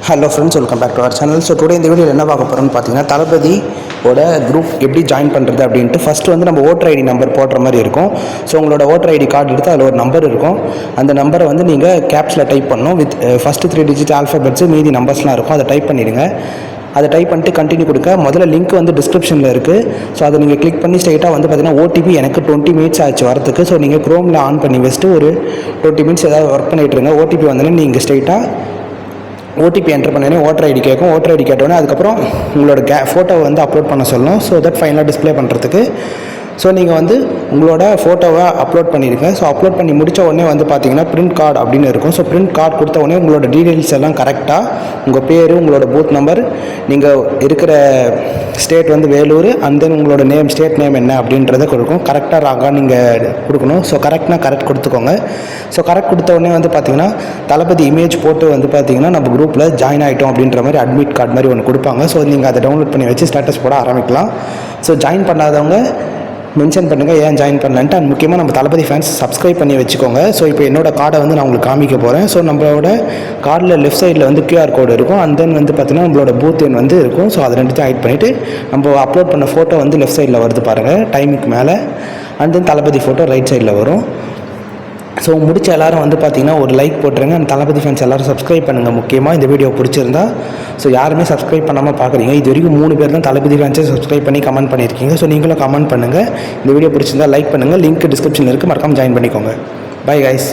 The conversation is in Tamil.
Hello friends, welcome back to our channel. So today இந்த வீடியோவில் என்ன பார்க்க போகிறோம்னு பார்த்தீங்கன்னா, தளபதியோட குரூப் எப்படி ஜாயின் பண்ணுறது அப்படின்ட்டு. ஃபஸ்ட்டு வந்து நம்ம ஓட்டர் ஐடி நம்பர் போடுற மாதிரி இருக்கும். ஸோ உங்களோட ஓட்டர் ஐடி கார்டு எடுத்து அதில் ஒரு நம்பர் இருக்கும். அந்த நம்பரை வந்து நீங்கள் கேப்ஸில் டைப் பண்ணணும். வித் ஃபஸ்ட்டு 3 டிஜிட் ஆல்ஃபபெட்ஸு, மீதி நம்பர்ஸ்லாம் இருக்கும். அதை டைப் பண்ணிவிடுங்க. அதை டைப் பண்ணிட்டு கண்டினியூ கொடுக்க. முதல்ல லிங்க் வந்து டிஸ்கிரிப்ஷனில் இருக்குது. ஸோ அதை நீங்கள் கிளிக் பண்ணி ஸ்ட்ரைட்டாக வந்து பார்த்தீங்கன்னா, ஓடிபி எனக்கு 20 மினிட்ஸ் ஆச்சு வரத்துக்கு. ஸோ நீங்கள் க்ரோமில் ஆன் பண்ணி வச்சுட்டு ஒரு 20 மினிட்ஸ் ஏதாவது ஒர்க் பண்ணிகிட்டு இருங்க. ஓடிபி வந்தோடனே நீங்கள் ஸ்ட்ரைட்டாக ஓடிபி என்டர் பண்ணி ஓட்டர் ஐடி கேட்கும். ஓட்டர் ஐடி கேட்டோன்னே அதுக்கப்புறம் உங்களோட ஃபோட்டோவை வந்து அப்லோட் பண்ண சொல்லணும். ஸோ தட் ஃபைனலாக டிஸ்பிளே பண்ணுறதுக்கு. ஸோ நீங்கள் வந்து உங்களோட ஃபோட்டோவை அப்லோட் பண்ணியிருக்கேன். ஸோ அப்லோட் பண்ணி முடித்த உடனே வந்து பார்த்தீங்கன்னா பிரிண்ட் கார்டு அப்படின்னு இருக்கும். ஸோ பிரிண்ட் கார்டு கொடுத்த உடனே உங்களோட டீட்டெயில்ஸ் எல்லாம் கரெக்டாக, உங்கள் பேர், உங்களோட பூத் நம்பர், நீங்கள் இருக்கிற ஸ்டேட் வந்து வேலூர், அண்ட் தென் உங்களோட நேம், ஸ்டேட் நேம் என்ன அப்படின்றத கொடுக்கும். கரெக்டாக ராங்காக நீங்கள் கொடுக்கணும். ஸோ கரெக்ட்னா கரெக்ட் கொடுத்துக்கோங்க. ஸோ கரெக்ட் கொடுத்த உடனே வந்து பார்த்தீங்கன்னா தளபதி இமேஜ் போட்டு வந்து பார்த்தீங்கன்னா நம்ம குரூப்பில் ஜாயின் ஆகிட்டோம் அப்படின்ற மாதிரி அட்மிட் கார்டு மாதிரி ஒன்று கொடுப்பாங்க. ஸோ நீங்கள் அதை டவுன்லோட் பண்ணி வச்சு ஸ்டேட்டஸ் போட ஆரம்பிக்கலாம். ஸோ ஜாயின் பண்ணாதவங்க மென்ஷன் பண்ணுங்கள் ஏன் ஜாயின் பண்ணலன்ட்டு. அண்ட் முக்கியமாக நம்ம தளபதி ஃபேன்ஸ் சப்ஸ்கிரைப் பண்ணி வச்சுக்கோங்க. ஸோ இப்போ என்னோட கார்டை வந்து நான் உங்களுக்கு காமிக்க போகிறேன். ஸோ நம்மளோட கார்டில் லெஃப்ட் சைடில் வந்து QR கோடு இருக்கும். அண்ட் தென் வந்து பார்த்தீங்கன்னா நம்மளோட பூத் எண் வந்து இருக்கும். ஸோ அதை ரெண்டுத்தையும் ஆட் பண்ணிவிட்டு நம்ம அப்லோட் பண்ண ஃபோட்டோ வந்து லெஃப்ட் சைடில் வருது பாருங்கள், டைமுக்கு மேலே. And then Thalapathy photo right சைடில் வரும். ஸோ முடிச்ச எல்லோரும் வந்து பார்த்தீங்கன்னா ஒரு லைக் போட்டுருங்க. அந்த தளபதி ஃபேன்ஸ் எல்லோரும் சப்ஸ்கிரைப் பண்ணுங்கள். முக்கியமாக இந்த வீடியோ பிடிச்சிருந்தா. ஸோ யாருமே சப்ஸ்கிரைப் பண்ணாமல் பார்க்குறீங்க. இது வரைக்கும் 3 பேர் தான் தளபதி ஃபேன்ஸை சப்ஸ்கிரைப் பண்ணி கமெண்ட் பண்ணியிருக்கீங்க. ஸோ நீங்களும் கமெண்ட் பண்ணுங்கள். இந்த வீடியோ பிடிச்சிருந்தா லைக் பண்ணுங்கள். லிங்க் டிஸ்கிரிப்ஷனில் இருக்குது, மறக்காமல் ஜாயின் பண்ணிக்கோங்க. Bye guys.